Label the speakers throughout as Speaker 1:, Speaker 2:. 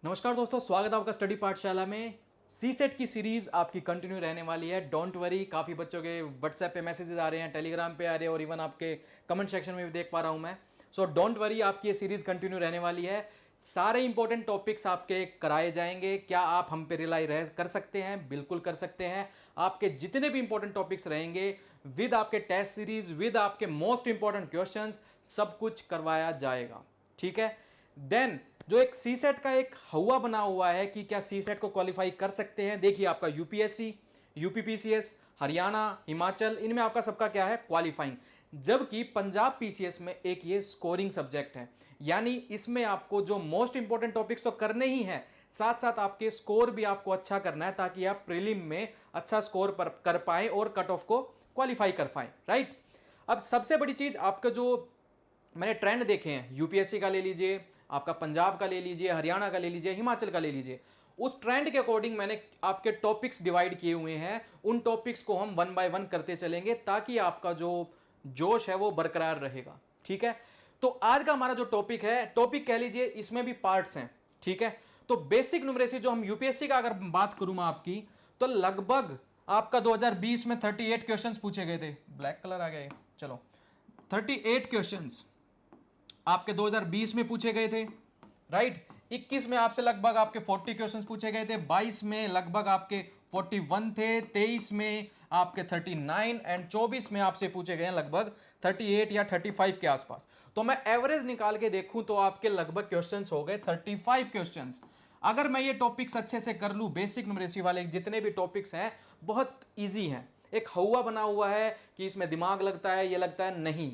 Speaker 1: नमस्कार दोस्तों, स्वागत है आपका स्टडी पाठशाला में। सी सेट की सीरीज आपकी कंटिन्यू रहने वाली है। डोंट वरी, काफ़ी बच्चों के व्हाट्सएप पे मैसेजेस आ रहे हैं, टेलीग्राम पे आ रहे हैं और इवन आपके कमेंट सेक्शन में भी देख पा रहा हूं मैं। सो डोंट वरी, आपकी ये सीरीज कंटिन्यू रहने वाली है। सारे इंपॉर्टेंट टॉपिक्स आपके कराए जाएंगे। क्या आप हम पे रिलाई रह कर सकते हैं? बिल्कुल कर सकते हैं। आपके जितने भी इंपॉर्टेंट टॉपिक्स रहेंगे विद आपके टेस्ट सीरीज, विद आपके मोस्ट इंपॉर्टेंट क्वेश्चंस, सब कुछ करवाया जाएगा। ठीक है। देन जो एक सी सेट का एक हवा बना हुआ है कि क्या सी सेट को क्वालिफाई कर सकते हैं। देखिए, आपका यूपीएससी, यूपीपीसीएस, हरियाणा, हिमाचल, इनमें आपका सबका क्या है? क्वालिफाइंग। जबकि पंजाब पीसीएस में एक ये स्कोरिंग सब्जेक्ट है, यानी इसमें आपको जो मोस्ट इंपॉर्टेंट टॉपिक्स तो करने ही है, साथ साथ आपके स्कोर भी आपको अच्छा करना है ताकि आप प्रीलिम में अच्छा स्कोर कर पाए और कट ऑफ को क्वालिफाई कर पाए। राइट। अब सबसे बड़ी चीज, आपका जो मैंने ट्रेंड देखे हैं, यूपीएससी का ले लीजिए, आपका पंजाब का ले लीजिए, हरियाणा का ले लीजिए, हिमाचल का ले लीजिए, उस ट्रेंड के अकॉर्डिंग मैंने आपके टॉपिक्स डिवाइड किए हुए हैं। उन टॉपिक्स को हम वन बाय वन करते चलेंगे ताकि आपका जो जोश है वो बरकरार रहेगा। ठीक है। तो आज का हमारा जो टॉपिक है, टॉपिक कह लीजिए, इसमें भी पार्ट्स हैं। ठीक है। तो बेसिक न्यूमरेसी जो हम यूपीएससी का अगर बात करूं मैं आपकी, तो लगभग आपका 2020 में 38 क्वेश्चंस पूछे गए थे। ब्लैक कलर आ गया, चलो। 38 क्वेश्चंस आपके 2020 में पूछे गए थे। राइट। 21 में आपसे लगभग आपके 40 क्वेश्चंस पूछे गए थे। 22 में लगभग आपके 41 थे। 23 में आपके 39 एंड 24 में आपसे पूछे गए हैं लगभग 38 या 35 के आसपास। तो मैं एवरेज निकाल के देखूं तो आपके लगभग क्वेश्चंस हो गए 35 क्वेश्चंस। अगर मैं ये टॉपिक्स अच्छे से कर लूं, बेसिक न्यूमरेसी वाले जितने भी टॉपिक्स हैं बहुत ईजी हैं। एक हवा बना हुआ है कि इसमें दिमाग लगता है, ये लगता है, नहीं।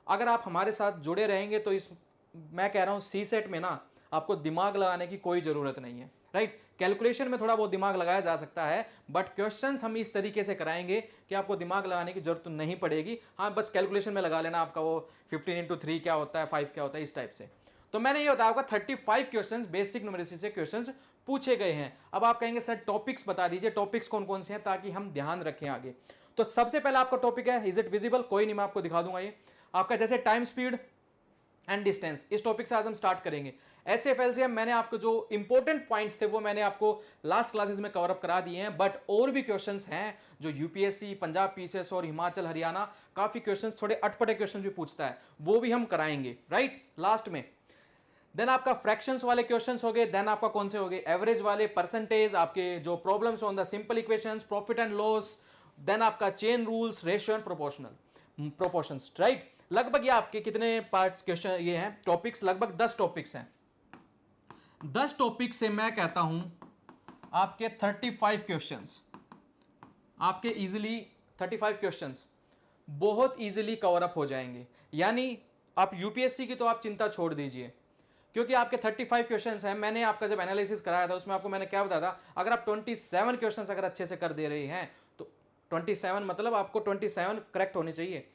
Speaker 1: अगर आप हमारे साथ जुड़े रहेंगे तो इस, मैं कह रहा हूं, सी सेट में ना आपको दिमाग लगाने की कोई जरूरत नहीं है। राइट। कैलकुलेशन में थोड़ा बहुत दिमाग लगाया जा सकता है, बट क्वेश्चंस हम इस तरीके से कराएंगे कि आपको दिमाग लगाने की जरूरत नहीं पड़ेगी। हाँ, बस कैलकुलेशन में लगा लेना आपका वो 15 × 3 क्या होता है, 5 क्या होता है, इस टाइप से। तो मैंने ये बताया होगा 35 क्वेश्चंस बेसिक न्यूमेरिसी से क्वेश्चंस पूछे गए हैं। अब आप कहेंगे सर टॉपिक्स बता दीजिए, टॉपिक्स कौन कौन से हैं ताकि हम ध्यान रखें आगे। तो सबसे पहला आपका टॉपिक है, इज इट विजिबल? कोई नहीं, मैं आपको दिखा दूंगा। ये आपका जैसे टाइम स्पीड एंड डिस्टेंस, इस टॉपिक से आज हम स्टार्ट करेंगे। एचएफएलसीएम मैंने आपको जो इंपॉर्टेंट पॉइंट्स थे वो मैंने आपको लास्ट क्लासेस में कवर अप करा दिए हैं, बट और भी क्वेश्चंस हैं जो यूपीएससी, पंजाब पीसीएस और हिमाचल हरियाणा काफी क्वेश्चंस, थोड़े अटपटे क्वेश्चन भी पूछता है, वो भी हम कराएंगे। राइट, लास्ट में। देन आपका फ्रैक्शंस वाले क्वेश्चंस हो गए। देन आपका कौन से हो गए? एवरेज वाले, परसेंटेज, आपके जो problems on the simple equations, profit and loss. Then आपका chain rules, ratio and proportions. Right. लगभग ये आपके कितने पार्ट्स क्वेश्चन ये हैं, टॉपिक्स लगभग 10 टॉपिक्स हैं। 10 टॉपिक से मैं कहता हूं आपके 35 क्वेश्चंस आपके इजीली 35 क्वेश्चंस बहुत इजीली कवर अप हो जाएंगे। यानी आप यूपीएससी की तो आप चिंता छोड़ दीजिए, क्योंकि आपके 35 क्वेश्चंस हैं। मैंने आपका जब एनालिसिस कराया था उसमें आपको मैंने क्या बताया था, अगर आप 27 क्वेश्चंस अगर अच्छे से कर दे रहे हैं तो 27 मतलब आपको 27 करेक्ट होने चाहिए,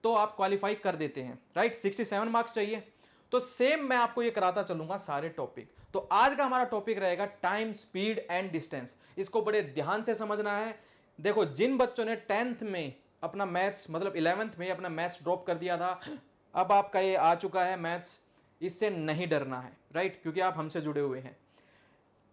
Speaker 1: तो आप क्वालिफाई कर देते हैं। राइट। 67 मार्क्स चाहिए। तो सेम मैं आपको ये कराता चलूंगा सारे टॉपिक। तो आज का हमारा टॉपिक रहेगा टाइम, स्पीड एंड डिस्टेंस। इसको बड़े ध्यान से समझना है। देखो, जिन बच्चों ने 10th में अपना मैथ्स, मतलब 11th में अपना मैथ्स ड्रॉप कर दिया था, अब आपका ये आ चुका है मैथ्स, इससे नहीं डरना है। राइट, क्योंकि आप हमसे जुड़े हुए हैं।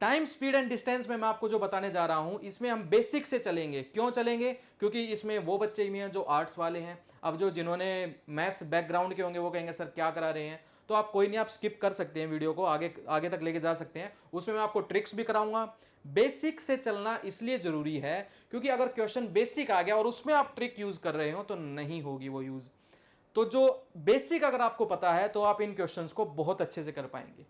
Speaker 1: टाइम, स्पीड एंड डिस्टेंस में मैं आपको जो बताने जा रहा हूं, इसमें हम बेसिक से चलेंगे। क्यों चलेंगे? क्योंकि इसमें वो बच्चे भी हैं जो आर्ट्स वाले हैं। अब जो जिन्होंने मैथ्स बैकग्राउंड के होंगे वो कहेंगे सर क्या करा रहे हैं, तो आप कोई नहीं, आप स्किप कर सकते हैं, वीडियो को आगे आगे तक लेके जा सकते हैं। उसमें मैं आपको ट्रिक्स भी कराऊंगा। बेसिक से चलना इसलिए जरूरी है क्योंकि अगर क्वेश्चन बेसिक आ गया और उसमें आप ट्रिक यूज कर रहे हो तो नहीं होगी वो यूज। तो जो बेसिक अगर आपको पता है तो आप इन क्वेश्चंस को बहुत अच्छे से कर पाएंगे।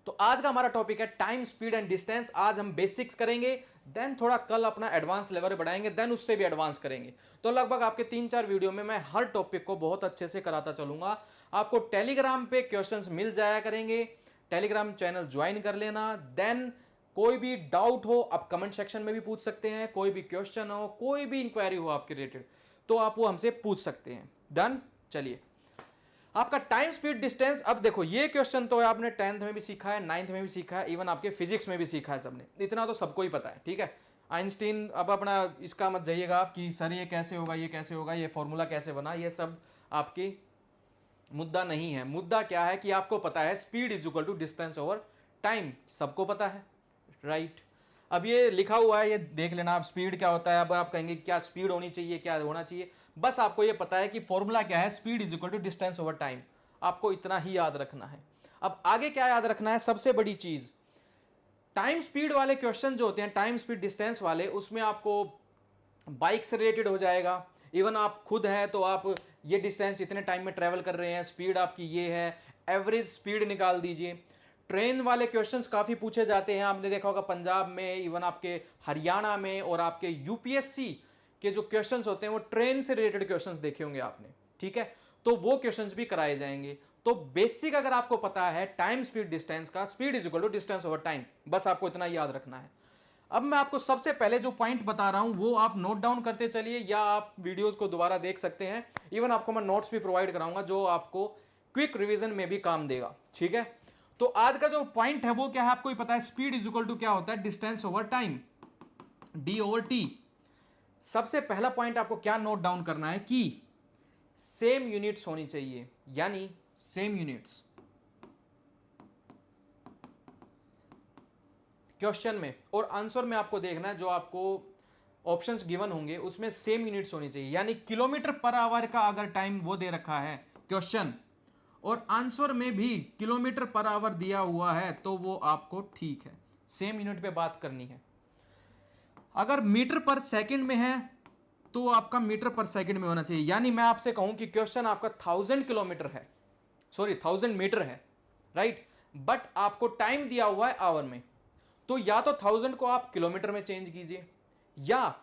Speaker 1: तो आज का हमारा टॉपिक है टाइम, स्पीड एंड डिस्टेंस। आज हम बेसिक्स करेंगे, देन थोड़ा कल अपना एडवांस लेवल बढ़ाएंगे, देन उससे भी एडवांस करेंगे। तो लगभग आपके 3-4 वीडियो में मैं हर टॉपिक को बहुत अच्छे से कराता चलूंगा। आपको टेलीग्राम पे क्वेश्चंस मिल जाया करेंगे, टेलीग्राम चैनल ज्वाइन कर लेना। देन कोई भी डाउट हो आप कमेंट सेक्शन में भी पूछ सकते हैं, कोई भी क्वेश्चन हो, कोई भी इंक्वायरी हो आपके रिलेटेड, तो आप वो हमसे पूछ सकते हैं। डन। चलिए, आपका टाइम, स्पीड, डिस्टेंस। अब देखो, ये क्वेश्चन तो आपने 10th में भी सीखा है, 9th में भी सीखा है, इवन आपके फिजिक्स में भी सीखा है सबने, इतना तो सबको ही पता है। ठीक है। आइंस्टीन, अब अपना इसका मत जाइएगा आप कि सर ये कैसे होगा, ये कैसे होगा, ये फॉर्मूला कैसे बना, ये सब आपकी मुद्दा नहीं है। मुद्दा क्या है कि आपको पता है speed is equal to distance over time सबको पता है, राइट। अब ये लिखा हुआ है, ये देख लेना आप, स्पीड क्या होता है। अब आप कहेंगे क्या स्पीड होनी चाहिए, क्या होना चाहिए, बस आपको ये पता है कि फॉर्मूला क्या है, speed is equal to distance over time. आपको इतना ही याद रखना है। अब आगे क्या याद रखना है, सबसे बड़ी चीज, टाइम स्पीड वाले क्वेश्चन जो होते हैं, टाइम स्पीड डिस्टेंस वाले, उसमें आपको बाइक से रिलेटेड हो जाएगा। इवन आप खुद हैं तो आप ये डिस्टेंस इतने टाइम में ट्रेवल कर रहे हैं, स्पीड आपकी ये है, एवरेज स्पीड निकाल दीजिए। ट्रेन वाले क्वेश्चंस काफ़ी पूछे जाते हैं, आपने देखा होगा पंजाब में, इवन आपके हरियाणा में, और आपके यूपीएससी के जो क्वेश्चंस होते हैं वो ट्रेन से रिलेटेड क्वेश्चंस देखे होंगे आपने, ठीक है। तो वो क्वेश्चंस भी कराए जाएंगे। तो बेसिक अगर आपको पता है टाइम स्पीड डिस्टेंस का, speed is equal to distance over time, बस आपको इतना याद रखना है। अब मैं आपको सबसे पहले जो पॉइंट बता रहा हूं वो आप नोट डाउन करते चलिए, या आप वीडियोस को दोबारा देख सकते हैं। इवन आपको मैं नोट्स भी प्रोवाइड कराऊंगा जो आपको क्विक रिवीजन में भी काम देगा, ठीक है। तो आज का जो पॉइंट है वो क्या है, आपको ही पता है, स्पीड इज इक्वल टू क्या होता है, distance over time, D over T. सबसे पहला पॉइंट आपको क्या नोट डाउन करना है कि सेम यूनिट्स होनी चाहिए, यानी सेम यूनिट्स क्वेश्चन में और आंसर में आपको देखना है, जो आपको ऑप्शंस गिवन होंगे उसमें सेम यूनिट्स होनी चाहिए। यानी किलोमीटर पर आवर का अगर टाइम वो दे रखा है क्वेश्चन, और आंसर में भी किलोमीटर पर आवर दिया हुआ है, तो वो आपको ठीक है, सेम यूनिट पे बात करनी है। अगर मीटर पर सेकंड में है तो आपका मीटर पर सेकंड में होना चाहिए। यानी मैं आपसे कहूं कि क्वेश्चन आपका 1000 किलोमीटर है, सॉरी 1000 मीटर है, राइट, बट आपको टाइम दिया हुआ है आवर में, तो या तो 1000 को आप किलोमीटर में चेंज कीजिए, या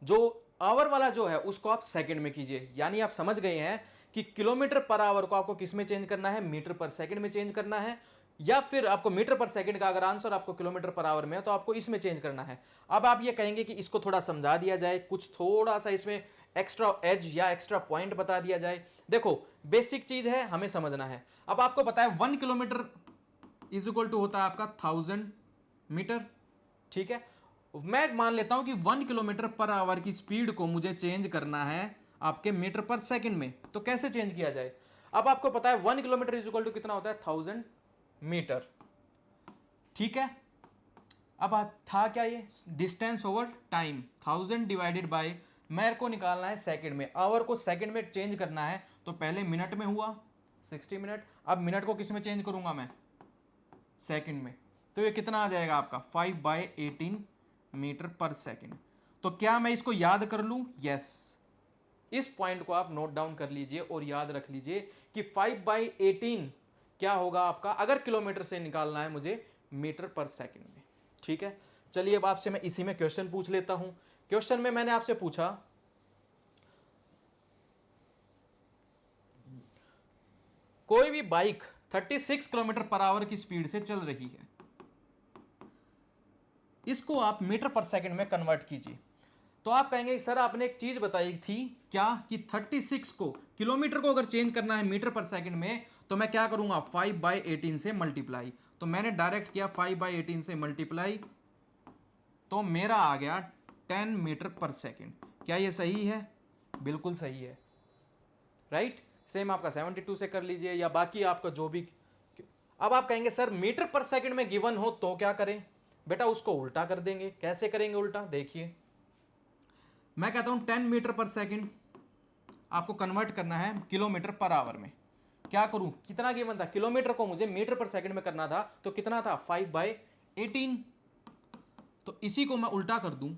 Speaker 1: जो आवर वाला जो है उसको आप सेकंड में कीजिए। यानी आप समझ गए हैं कि किलोमीटर पर आवर को आपको किस में चेंज करना है, मीटर पर सेकंड में चेंज करना है, या फिर आपको मीटर पर सेकंड का अगर आंसर आपको किलोमीटर पर आवर में है तो आपको इसमें चेंज करना है। अब आप ये कहेंगे कि इसको थोड़ा समझा दिया जाए, कुछ थोड़ा सा इसमें एक्स्ट्रा एज या एक्स्ट्रा पॉइंट बता दिया जाए। देखो बेसिक चीज है, हमें समझना है। अब आपको पता है 1 किलोमीटर इज इक्वल टू होता है आपका 1000 मीटर, ठीक है। मैं मान लेता हूं कि 1 किलोमीटर पर आवर की स्पीड को मुझे चेंज करना है आपके मीटर पर सेकंड में, तो कैसे चेंज किया जाए। अब आपको पता है 1 किलोमीटर इज इक्वल टू कितना होता है, 1000 मीटर, ठीक है। अब था क्या ये, distance over time, 1000 divided by, मेरे को निकालना है सेकंड में, आवर को सेकंड में चेंज करना है, तो पहले मिनट में हुआ 60 मिनट, अब मिनट को किस में चेंज करूंगा मैं, सेकंड में, तो ये कितना आ जाएगा आपका 5/18 मीटर पर सेकंड। तो क्या मैं इसको याद कर लूं, यस, इस पॉइंट को आप नोट डाउन कर लीजिए और याद रख लीजिए कि 5/18 क्या होगा आपका, अगर किलोमीटर से निकालना है मुझे मीटर पर सेकंड में, ठीक है। चलिए अब आपसे मैं इसी में क्वेश्चन पूछ लेता हूं। क्वेश्चन में मैंने आपसे पूछा, कोई भी बाइक 36 किलोमीटर पर आवर की स्पीड से चल रही है, इसको आप मीटर पर सेकंड में कन्वर्ट कीजिए। तो आप कहेंगे सर आपने एक चीज बताई थी क्या, कि 36 को, किलोमीटर को अगर चेंज करना है मीटर पर सेकंड में, तो मैं क्या करूंगा, 5/18 से मल्टीप्लाई। तो मैंने डायरेक्ट किया 5/18 से मल्टीप्लाई, तो मेरा आ गया 10 मीटर पर सेकंड। क्या ये सही है, बिल्कुल सही है, राइट। सेम आपका 72 से कर लीजिए, या बाकी आपका जो भी। अब आप कहेंगे सर मीटर पर सेकंड में गिवन हो तो क्या करें, बेटा उसको उल्टा कर देंगे। कैसे करेंगे उल्टा, देखिए मैं कहता हूं 10 मीटर पर सेकंड आपको कन्वर्ट करना है किलोमीटर पर आवर में। क्या करूं, कितना गिवन था, किलोमीटर को मुझे मीटर पर सेकंड में करना था, तो कितना था 5/18। तो इसी को मैं उल्टा कर दूं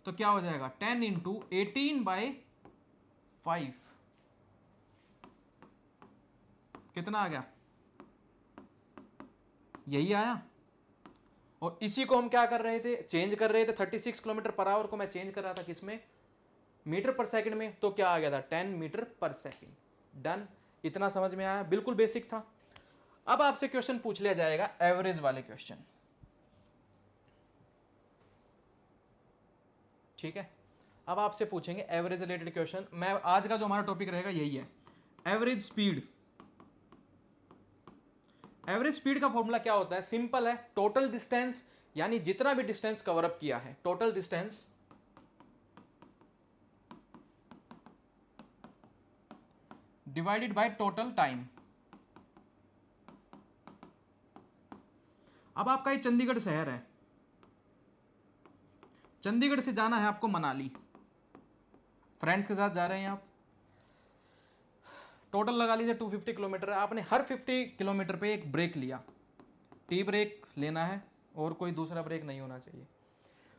Speaker 1: तो क्या हो जाएगा, 10 × 18/5, कितना आ गया, यही आया। और इसी को हम क्या कर रहे थे, चेंज कर रहे थे, 36 किलोमीटर पर आवर को मैं चेंज कर रहा था किसमें, मीटर पर सेकंड में, तो क्या आ गया था 10 मीटर पर सेकंड। डन, इतना समझ में आया, बिल्कुल बेसिक था। अब आपसे क्वेश्चन पूछ लिया जाएगा एवरेज वाले क्वेश्चन, ठीक है। अब आपसे पूछेंगे एवरेज रिलेटेड क्वेश्चन। मैं आज का जो हमारा टॉपिक रहेगा यही है, एवरेज स्पीड। एवरेज स्पीड का फॉर्मूला क्या होता है, सिंपल है, टोटल डिस्टेंस, यानी जितना भी डिस्टेंस कवर अप किया है, total distance divided by total time. अब आपका ये चंडीगढ़ शहर है, चंडीगढ़ से जाना है आपको मनाली, फ्रेंड्स के साथ जा रहे हैं आप, टोटल लगा लीजिए 250 किलोमीटर है। आपने हर 50 किलोमीटर पे एक ब्रेक लिया, टी ब्रेक लेना है और कोई दूसरा ब्रेक नहीं होना चाहिए।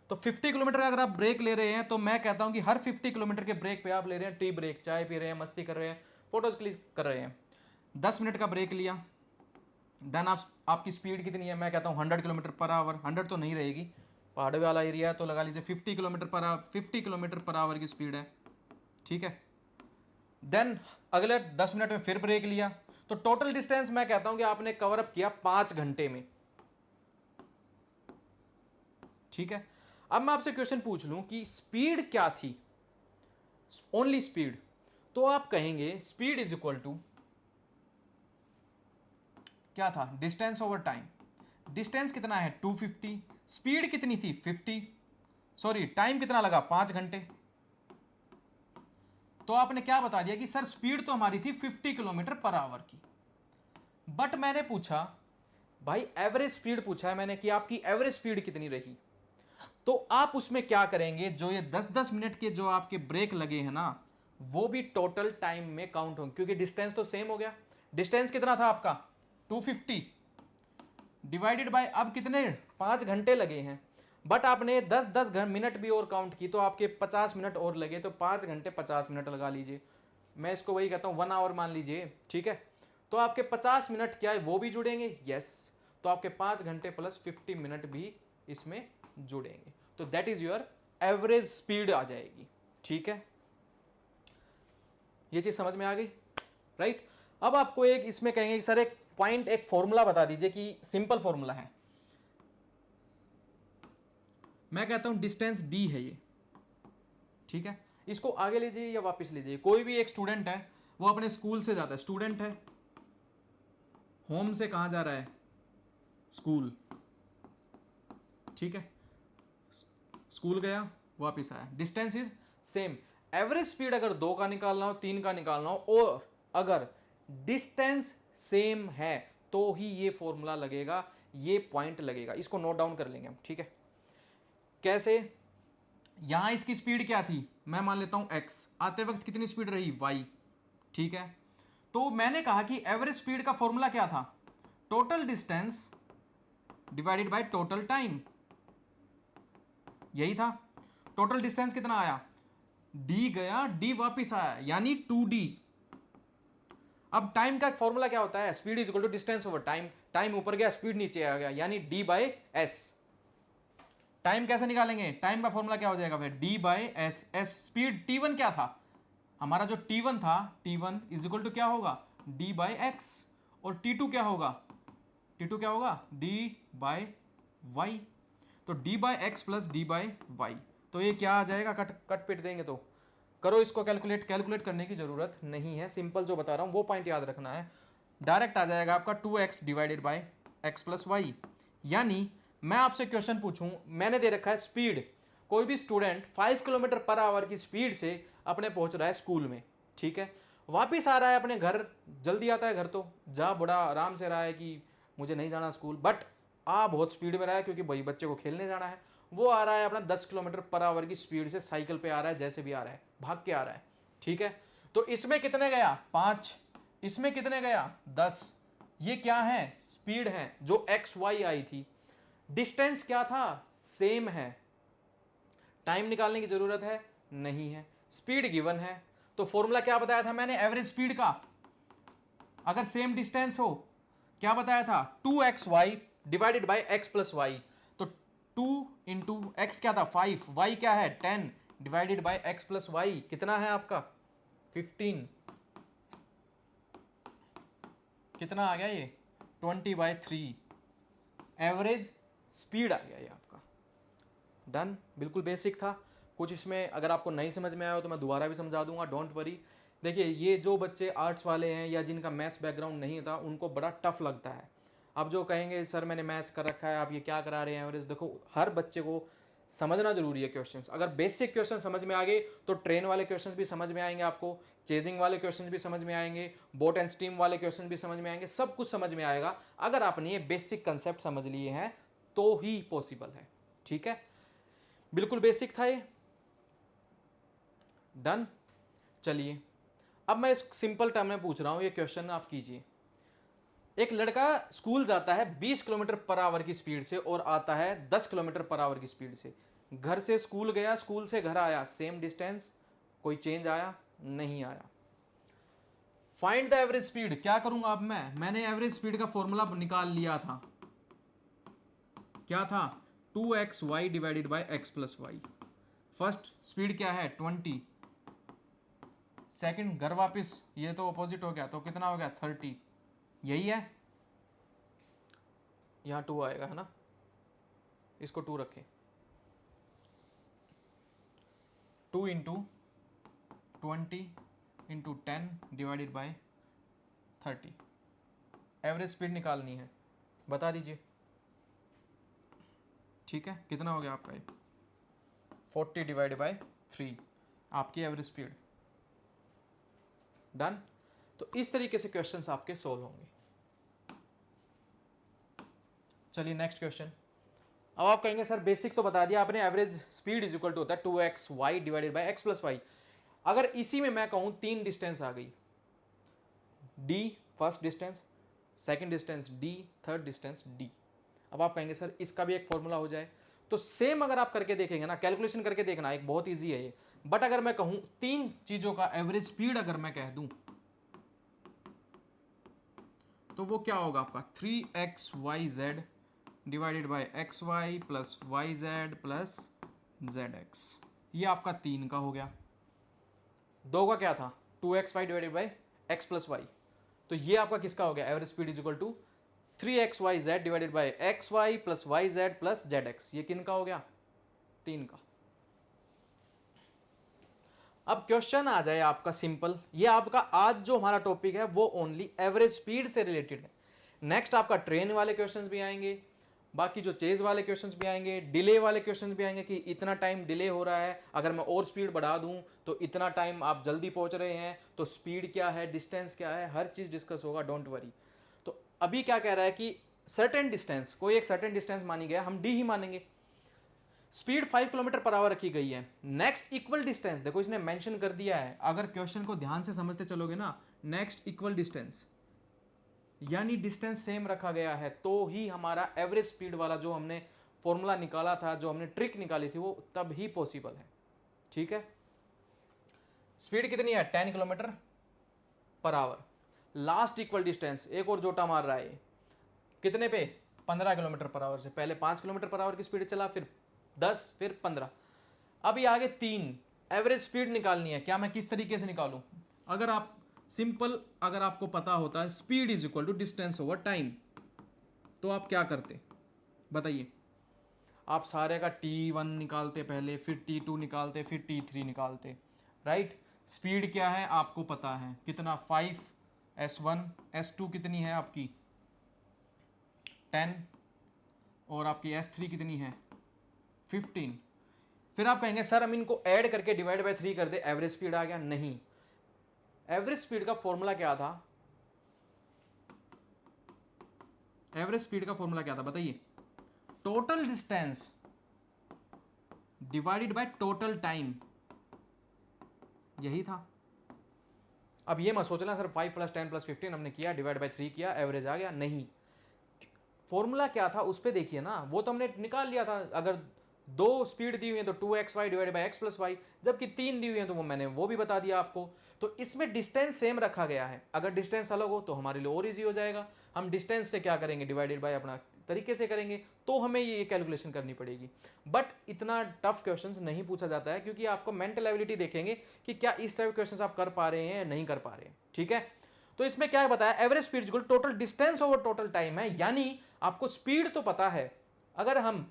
Speaker 1: तो 50 किलोमीटर का अगर आप ब्रेक ले रहे हैं तो मैं कहता हूं कि हर 50 किलोमीटर के ब्रेक पे आप ले रहे हैं टी ब्रेक, चाय पी रहे हैं, मस्ती कर रहे हैं, फोटोज क्लिक कर रहे हैं। 10 मिनट का ब्रेक लिया, देन आपकी स्पीड कितनी है, मैं कहता हूँ 100 किलोमीटर पर आवर, 100 तो नहीं रहेगी, पहाड़ वाला एरिया है तो लगा लीजिए 50 kilometre per our, 50 kilometre per our की स्पीड है, ठीक है। देन अगले 10 मिनट में फिर ब्रेक लिया, तो टोटल डिस्टेंस मैं कहता हूं कि आपने कवर अप किया 5 घंटे में, ठीक है। अब मैं आपसे क्वेश्चन पूछ लूं कि स्पीड क्या थी, ओनली स्पीड, तो आप कहेंगे स्पीड इज इक्वल टू क्या था, डिस्टेंस ओवर टाइम। डिस्टेंस कितना है 250, स्पीड कितनी थी 50, सॉरी टाइम कितना लगा 5 घंटे। तो आपने क्या बता दिया कि सर स्पीड तो हमारी थी 50 किलोमीटर पर आवर की, बट मैंने पूछा भाई एवरेज स्पीड पूछा है मैंने कि आपकी एवरेज स्पीड कितनी रही। तो आप उसमें क्या करेंगे, जो ये 10-10 मिनट के जो आपके ब्रेक लगे हैं ना, वो भी टोटल टाइम में काउंट होंगे, क्योंकि डिस्टेंस तो सेम हो गया। डिस्टेंस कितना था आपका 250 डिवाइडेड बाय, अब कितने 5 घंटे लगे हैं, बट आपने 10-10 मिनट भी और काउंट की तो आपके 50 मिनट और लगे, तो 5 घंटे 50 मिनट लगा लीजिए, मैं इसको वही कहता हूं 1 आवर मान लीजिए, ठीक है। तो आपके 50 मिनट क्या है वो भी जुड़ेंगे, यस, तो आपके 5 घंटे प्लस 50 मिनट भी इसमें जुड़ेंगे, तो that is your average speed आ जाएगी, ठीक है। ये चीज समझ में आ गई, राइट। अब आपको एक इसमें कहेंगे कि सर एक पॉइंट, एक फॉर्मूला बता दीजिए कि सिंपल फॉर्मूला है, मैं कहता हूं डिस्टेंस डी है ये, ठीक है। इसको आगे लीजिए या वापस लीजिए, कोई भी एक स्टूडेंट है वो अपने स्कूल से जाता है, स्टूडेंट है, होम से कहां जा रहा है, स्कूल, ठीक है, स्कूल गया वापस आया, distance is same. Average speed अगर 2 का निकालना हो, 3 का निकालना हो, और अगर डिस्टेंस सेम है तो ही ये फॉर्मूला लगेगा, ये पॉइंट लगेगा। इसको नोट डाउन कर लेंगे हम, ठीक है। कैसे, यहां इसकी स्पीड क्या थी, मैं मान लेता हूं x, आते वक्त कितनी स्पीड रही y, ठीक है। तो मैंने कहा कि एवरेज स्पीड का फॉर्मूला क्या था, total distance divided by total time, यही था। टोटल डिस्टेंस कितना आया, d गया, d वापिस आया, यानी 2d। अब टाइम का फॉर्मूला क्या होता है, speed is equal to distance over time, time ऊपर गया स्पीड नीचे आ गया, यानी d बाय एस। टाइम कैसे निकालेंगे, टाइम का फॉर्मूला क्या हो जाएगा फिर, d by S, S speed t1 क्या था हमारा, जो t1 था, t1 इज इक्वल टू क्या होगा d बाय एक्स, और t2 क्या होगा, t2 क्या होगा d बाय वाई, तो d by x plus d by y, तो ये क्या आ जाएगा, कट कट पिट देंगे तो करो इसको, कैलकुलेट करने की जरूरत नहीं है, सिंपल जो बता रहा हूं वो पॉइंट याद रखना है। डायरेक्ट आ जाएगा आपका 2x divided by x plus y. यानी मैं आपसे क्वेश्चन पूछूं, मैंने दे रखा है स्पीड, कोई भी स्टूडेंट 5 किलोमीटर पर आवर की स्पीड से अपने पहुंच रहा है स्कूल में, ठीक है, वापिस आ रहा है अपने घर, जल्दी आता है घर तो, जा बड़ा आराम से रहा है कि मुझे नहीं जाना स्कूल, बट आ बहुत स्पीड में रहा है क्योंकि भाई बच्चे को खेलने जाना है, वो आ रहा है अपना 10 किलोमीटर पर आवर की स्पीड से, साइकिल पे आ रहा है, जैसे भी आ रहा है, भाग के आ रहा है, ठीक है। तो इसमें कितने गया 5, इसमें कितने गया 10, ये क्या है स्पीड है जो एक्स वाई आई थी, डिस्टेंस क्या था सेम है, टाइम निकालने की जरूरत है नहीं है, स्पीड गिवन है। तो फॉर्मूला क्या बताया था मैंने एवरेज स्पीड का, अगर सेम डिस्टेंस हो, क्या बताया था 2xy divided by x plus y, तो 2 इंटू एक्स क्या था 5, y क्या है 10 divided by x plus y कितना है आपका 15, कितना आ गया ये 20/3, एवरेज स्पीड आ गया ये आपका। डन, बिल्कुल बेसिक था। कुछ इसमें अगर आपको नहीं समझ में आया हो तो मैं दोबारा भी समझा दूंगा, डोंट वरी। देखिए ये जो बच्चे आर्ट्स वाले हैं या जिनका मैथ्स बैकग्राउंड नहीं था उनको बड़ा टफ लगता है। अब जो कहेंगे सर मैंने मैथ्स कर रखा है आप ये क्या करा रहे हैं एवरेज, देखो हर बच्चे को समझना जरूरी है क्वेश्चंस। अगर बेसिक क्वेश्चन समझ में आ गए तो ट्रेन वाले क्वेश्चंस भी समझ में आएंगे, आपको चेजिंग वाले क्वेश्चंस भी समझ में आएंगे, बोट एंड स्टीम वाले क्वेश्चन भी समझ में आएंगे, सब कुछ समझ में आएगा अगर आपने ये बेसिक कंसेप्ट समझ लिए हैं तो ही पॉसिबल है। ठीक है, बिल्कुल बेसिक था ये। डन। चलिए अब मैं इस सिंपल टर्म में पूछ रहा हूं, ये क्वेश्चन आप कीजिए। एक लड़का स्कूल जाता है 20 किलोमीटर पर आवर की स्पीड से और आता है 10 किलोमीटर पर आवर की स्पीड से। घर से स्कूल गया, स्कूल से घर आया, सेम डिस्टेंस, कोई चेंज आया? नहीं आया। Find the average speed. क्या करूंगा अब मैंने एवरेज स्पीड का फॉर्मूला निकाल लिया था। क्या था? 2xy divided by x plus y. First speed क्या है? 20। सेकंड घर वापस, ये तो अपोजिट हो गया, तो कितना हो गया? 30। यही है, यहां 2 आएगा है ना, इसको 2 रखें। 2 into 20 into 10 divided by 30। Average speed निकालनी है, बता दीजिए। ठीक है, कितना हो गया आपका? 40 डिवाइडेड बाई 3 आपकी एवरेज स्पीड। डन। तो इस तरीके से क्वेश्चंस आपके सोल्व होंगे। चलिए नेक्स्ट क्वेश्चन। अब आप कहेंगे सर बेसिक तो बता दिया आपने, average speed is equal to होता है 2xy divided by x plus y. अगर इसी में मैं कहूं 3 डिस्टेंस आ गई, d first distance, second distance d, third distance d। अब आप कहेंगे सर इसका भी एक फॉर्मूला हो जाए, तो सेम अगर आप करके देखेंगे ना, कैलकुलेशन करके देखना, एक बहुत ईजी है ये। बट अगर मैं कहूं 3 चीजों का एवरेज स्पीड अगर मैं कह दूं तो वो क्या होगा आपका? 3xyz divided by xy plus yz plus zx। ये आपका 3 का हो गया। 2 का क्या था? 2xy divided by x plus y. तो ये आपका किसका हो गया? Average speed is equal to 3xyz divided by xy plus yz plus zx। ये किन का हो गया? 3 का। अब क्वेश्चन आ जाए आपका सिंपल। ये आपका आज जो हमारा टॉपिक है वो ओनली एवरेज स्पीड से रिलेटेड है। नेक्स्ट आपका ट्रेन वाले क्वेश्चंस भी आएंगे, बाकी जो चेज वाले क्वेश्चंस भी आएंगे, डिले वाले क्वेश्चंस भी आएंगे कि इतना टाइम डिले हो रहा है, अगर मैं और स्पीड बढ़ा दूं तो इतना टाइम आप जल्दी पहुंच रहे हैं, तो स्पीड क्या है, डिस्टेंस क्या है, हर चीज डिस्कस होगा, डोंट वरी। तो अभी क्या कह रहा है कि सर्टेन डिस्टेंस, कोई एक सर्टेन डिस्टेंस मानी गया, हम डी ही मानेंगे। स्पीड 5 किलोमीटर पर आवर रखी गई है। नेक्स्ट इक्वल डिस्टेंस, देखो इसने मेंशन कर दिया है, अगर क्वेश्चन को ध्यान से समझते चलोगे ना, नेक्स्ट इक्वल डिस्टेंस यानी डिस्टेंस सेम रखा गया है, तो ही हमारा एवरेज स्पीड वाला जो हमने फॉर्मूला निकाला था, जो हमने ट्रिक निकाली थी, वो तब ही पॉसिबल है। ठीक है, स्पीड कितनी है? 10 kilometre per our. Last equal distance, एक और जोटा मार रहा है, कितने पे? 15 किलोमीटर पर आवर से। पहले 5 किलोमीटर पर आवर की स्पीड चला, फिर 10, फिर 15, अभी आगे 3। एवरेज स्पीड निकालनी है। क्या मैं किस तरीके से निकालूं? अगर आप सिंपल, अगर आपको पता होता है speed is equal to distance over time, तो आप क्या करते बताइए? आप सारे का T1 निकालते पहले, फिर T2 निकालते, फिर T3 निकालते, राइट। स्पीड क्या है आपको पता है, कितना? 5 S1, S2 कितनी है आपकी? 10, और आपकी S3 कितनी है? 15। फिर आप कहेंगे सर हम इनको ऐड करके डिवाइड बाय 3 कर दे, एवरेज स्पीड आ गया। नहीं, एवरेज स्पीड का फॉर्मूला क्या था? एवरेज स्पीड का फॉर्मूला क्या था बताइए? Total distance divided by total time, यही था। अब ये मत सोचना सर 5 प्लस 10 प्लस 15 हमने किया, डिवाइड बाय 3 किया, एवरेज आ गया। नहीं, फॉर्मूला क्या था उस पर देखिए ना, वो तो हमने निकाल लिया था। अगर 2 स्पीड दी हुई है तो 2xy divide by x plus y, जबकि 3 दी हुई है तो वो मैंने वो भी बता दिया आपको। तो इसमें डिस्टेंस सेम रखा गया है, अगर डिस्टेंस अलग हो तो हमारे लिए और इजी हो जाएगा। हम डिस्टेंस से क्या करेंगे? डिवाइडेड बाय अपना तरीके से करेंगे, तो हमें ये कैलकुलेशन करनी पड़ेगी। बट इतना टफ क्वेश्चन नहीं पूछा जाता है, क्योंकि आपको मेंटल एबिलिटी देखेंगे कि क्या इस टाइप क्वेश्चन आप कर पा रहे हैं या नहीं कर पा रहे हैं। ठीक है, तो इसमें क्या बताया? Average speed equal total distance over total time है, यानी आपको स्पीड तो पता है, अगर हम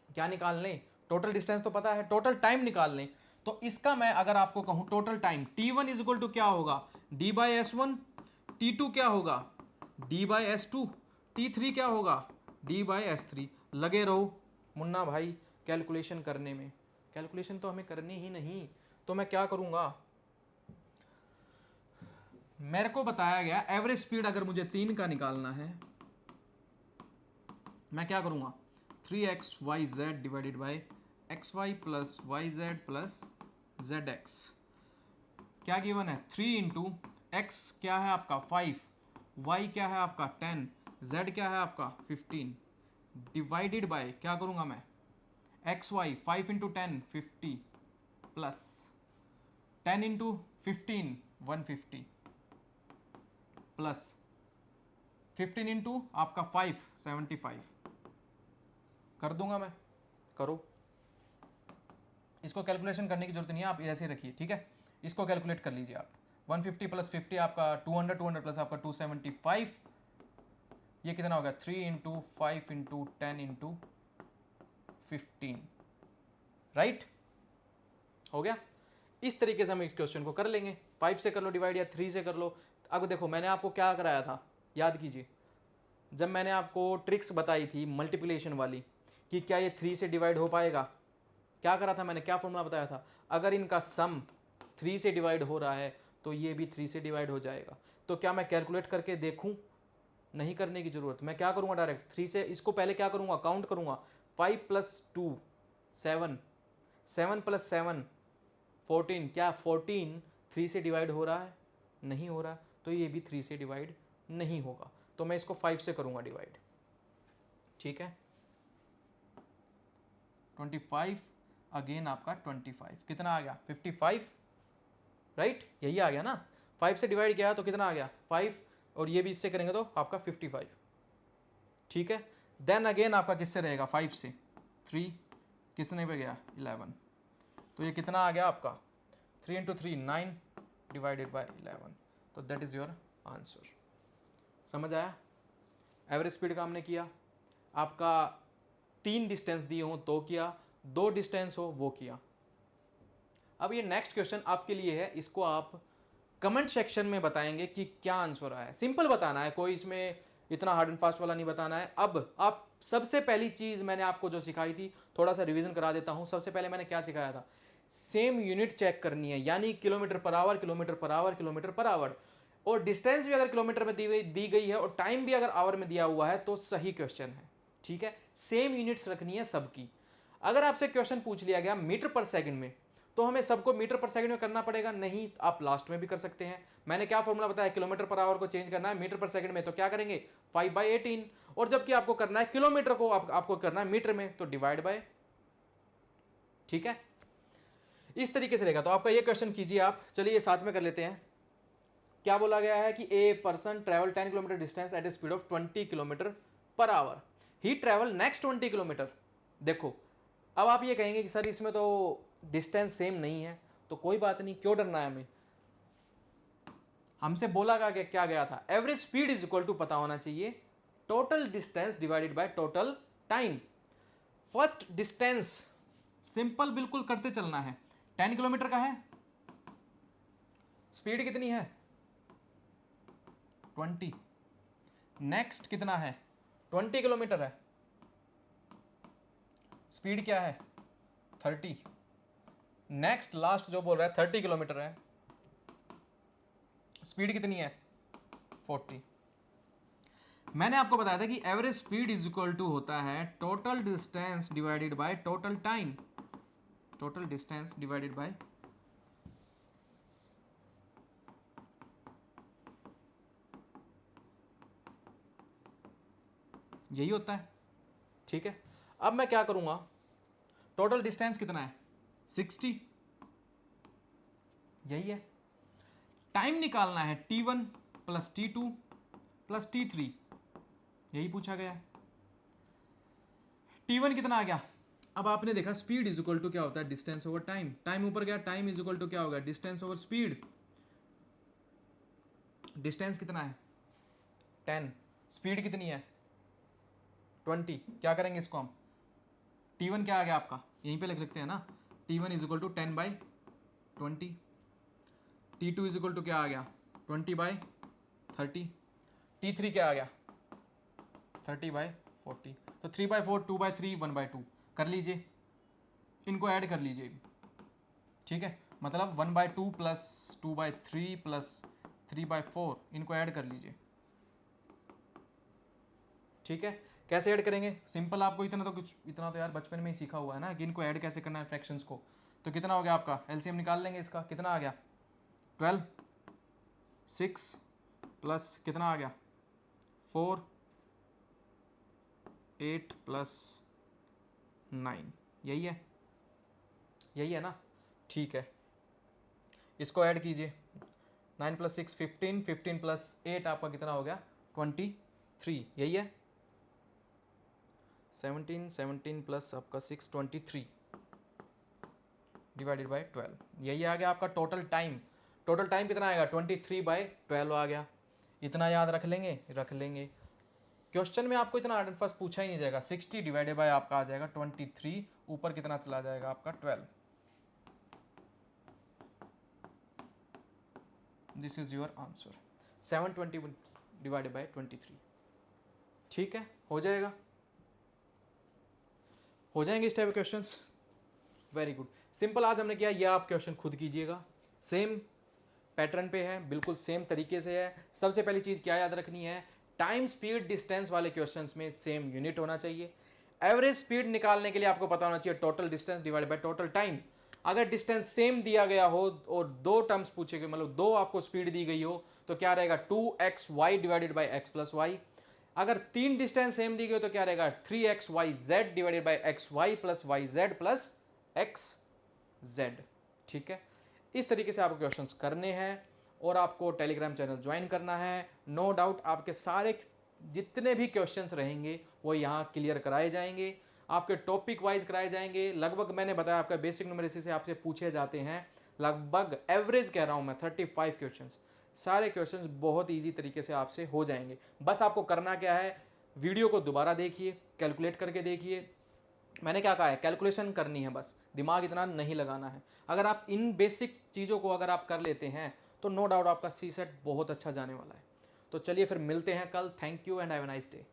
Speaker 1: क्या निकाल लें? टोटल डिस्टेंस तो पता है, टोटल टाइम निकाल लें, तो इसका मैं अगर आपको कहूं total time, T1 is equal to क्या होगा? D बाई S1, T2 क्या होगा? D बाई S2, T3 क्या होगा? D by S3। लगे रहो मुन्ना भाई, कैलकुलेशन करने में? कैलकुलेशन तो हमें करनी ही नहीं, तो मैं क्या करूंगा, मेरे को बताया गया एवरेज स्पीड अगर मुझे 3 का निकालना है, मैं क्या करूंगा, 3xyz divided by xy plus y z plus z x. क्या गिवन है, 3 इंटू एक्स क्या है आपका 5, y क्या है आपका 10, z क्या है आपका 15, डिवाइडेड बाय क्या करूंगा मैं, x y 5 into 10 50 plus 10 into 15 150 plus 15 into आपका 5 75। कर दूंगा मैं, करो। इसको कैलकुलेशन करने की जरूरत नहीं है, आप ऐसे रखिए, ठीक है। इसको कैलकुलेट कर लीजिए आप, 150 प्लस 50 आपका 200, 200 प्लस आपका 275, ये कितना होगा 3 इंटू 5 इंटू 10 इंटू 15, राइट, हो गया। इस तरीके से हम इस क्वेश्चन को कर लेंगे, 5 से कर लो डिवाइड या 3 से कर लो। अब देखो मैंने आपको क्या कराया था, याद कीजिए, जब मैंने आपको ट्रिक्स बताई थी मल्टीप्लिकेशन वाली कि क्या ये 3 से डिवाइड हो पाएगा, क्या करा था मैंने, क्या फॉर्मूला बताया था, अगर इनका सम 3 से डिवाइड हो रहा है तो ये भी 3 से डिवाइड हो जाएगा। तो क्या मैं कैलकुलेट करके देखूं, नहीं करने की जरूरत, मैं क्या करूंगा डायरेक्ट 3 से, इसको पहले क्या करूंगा, काउंट करूंगा, 5 प्लस 2 7, 7 प्लस 7 14, क्या 14 3 से डिवाइड हो रहा है, नहीं हो रहा, तो ये भी 3 से डिवाइड नहीं होगा, तो मैं इसको 5 से करूंगा डिवाइड, ठीक है। 25 अगेन आपका 25 कितना आ गया 55, राइट, यही आ गया ना, 5 से डिवाइड किया तो कितना आ गया 5, और ये भी इससे करेंगे तो आपका 55, ठीक है। देन अगेन आपका किससे रहेगा 5 से, 3 कितने पे गया 11, तो ये कितना आ गया आपका 3 इंटू 3 9 डिवाइडेड बाई 11, तो दैट इज योर आंसर। समझ आया, एवरेज स्पीड का हमने किया, आपका 3 डिस्टेंस दिए हो तो किया, 2 डिस्टेंस हो वो किया। अब ये नेक्स्ट क्वेश्चन आपके लिए है, इसको आप कमेंट सेक्शन में बताएंगे कि क्या आंसर आया, सिंपल बताना है, कोई इसमें इतना हार्ड एंड फास्ट वाला नहीं बताना है। अब आप सबसे पहली चीज मैंने आपको जो सिखाई थी, थोड़ा सा रिवीजन करा देता हूं। सबसे पहले मैंने क्या सिखाया था, सेम यूनिट चेक करनी है, यानी kilometre per our, kilometre per our, kilometre per our, और डिस्टेंस भी अगर किलोमीटर में दी गई है और टाइम भी अगर आवर में दिया हुआ है तो सही क्वेश्चन है, ठीक है। सेम यूनिट्स रखनी है सबकी। अगर आपसे क्वेश्चन पूछ लिया गया मीटर पर सेकंड में, तो हमें सबको मीटर पर सेकंड में करना पड़ेगा, नहीं आप लास्ट में भी कर सकते हैं। मैंने क्या फॉर्मूला बताया, किलोमीटर पर आवर को चेंज करना है मीटर पर सेकंड में, तो क्या करेंगे 5/18, और जबकि आपको करना है किलोमीटर को आपको करना है मीटर में, तो डिवाइड बाय, ठीक है। इस तरीके से रहेगा, तो आपका ये क्वेश्चन कीजिए आप। चलिए साथ में कर लेते हैं। क्या बोला गया है कि a person travel 10 kilometre distance at a speed of 20 kilometre per hour, he travel next 20 kilometre. देखो अब आप ये कहेंगे कि सर इसमें तो डिस्टेंस सेम नहीं है, तो कोई बात नहीं, क्यों डरना है हमें, हमसे बोला क्या गया था, average speed is equal to पता होना चाहिए total distance divided by total time. First distance simple बिल्कुल करते चलना है, 10 किलोमीटर का है, स्पीड कितनी है 20, नेक्स्ट कितना है 20 किलोमीटर है, स्पीड क्या है 30, नेक्स्ट लास्ट जो बोल रहा है 30 किलोमीटर है, स्पीड कितनी है 40। मैंने आपको बताया था कि average speed is equal to होता है total distance divided by total time, total distance divided by, यही होता है, ठीक है। अब मैं क्या करूंगा, टोटल डिस्टेंस कितना है 60, यही है, टाइम निकालना है t1 plus t2 plus t3, यही पूछा गया है। t1 कितना आ गया, अब आपने देखा स्पीड इज इक्वल टू क्या होता है डिस्टेंस ओवर टाइम, टाइम ऊपर गया, टाइम इज इक्वल टू क्या होगा डिस्टेंस ओवर स्पीड, डिस्टेंस कितना है 10, स्पीड कितनी है 20, क्या करेंगे इसको हम, t1 क्या आ गया आपका, यहीं पे लिख सकते हैं ना, t1 is equal to 10/20, t2 is equal to क्या आ गया 20/30, t3 क्या आ गया 30/40, तो 3/4 2/3 1/2 कर लीजिए। इनको ऐड कर लीजिए, ठीक है, मतलब 1/2 प्लस 2/3 प्लस 3/4, इनको ऐड कर लीजिए, ठीक है। कैसे ऐड करेंगे, सिंपल, आपको इतना तो यार बचपन में ही सीखा हुआ है ना कि इनको ऐड कैसे करना है फ्रैक्शंस को। तो कितना हो गया आपका, एलसीएम निकाल लेंगे इसका, कितना आ गया 12, 6 प्लस कितना आ गया 4, 8 प्लस 9, यही है ना, ठीक है। इसको ऐड कीजिए, 9 प्लस 6 15, 15 प्लस 8 आपका कितना हो गया 23, यही है। 17, 17 प्लस आपका 6 23 डिवाइडेड बाई 12, यही आ गया आपका टोटल टाइम। टोटल टाइम कितना आएगा 23/12 आ गया। इतना याद रख लेंगे। क्वेश्चन में आपको इतना हार्ड एंड फास्ट पूछा ही नहीं जाएगा। 60 डिवाइडेड बाय आपका आ जाएगा 23, ऊपर कितना चला जाएगा आपका 12। This is your answer, 720 divided by 23, ठीक है, हो जाएंगे इस टाइप के क्वेश्चंस। वेरी गुड, सिंपल आज हमने किया, ये आप क्वेश्चन खुद कीजिएगा, सेम पैटर्न पे है, बिल्कुल सेम तरीके से है। सबसे पहली चीज क्या याद रखनी है, टाइम स्पीड डिस्टेंस वाले क्वेश्चंस में सेम यूनिट होना चाहिए। एवरेज स्पीड निकालने के लिए आपको पता होना चाहिए total distance divide by total time. अगर डिस्टेंस सेम दिया गया हो और दो टर्म्स पूछे गए, मतलब दो आपको स्पीड दी गई हो, तो क्या रहेगा 2xy divided by x plus y. अगर तीन डिस्टेंस सेम दी गई हो तो क्या रहेगा 3xyz divided by xy plus yz plus xz, ठीक है। इस तरीके से आपको क्वेश्चंस करने हैं और आपको टेलीग्राम चैनल ज्वाइन करना है। नो डाउट आपके सारे जितने भी क्वेश्चंस रहेंगे वो यहाँ क्लियर कराए जाएंगे, आपके टॉपिक वाइज कराए जाएंगे। लगभग मैंने बताया आपका बेसिक न्यूमेरिसी से आपसे पूछे जाते हैं, लगभग एवरेज कह रहा हूँ मैं 35 क्वेश्चंस। सारे क्वेश्चंस बहुत ईजी तरीके से आपसे हो जाएंगे। बस आपको करना क्या है, वीडियो को दोबारा देखिए, कैलकुलेट करके देखिए। मैंने क्या कहा है, कैलकुलेशन करनी है, बस दिमाग इतना नहीं लगाना है। अगर आप इन बेसिक चीज़ों को अगर आप कर लेते हैं तो नो डाउट आपका सी सेट बहुत अच्छा जाने वाला है। तो चलिए फिर मिलते हैं कल। Thank you and have a nice day.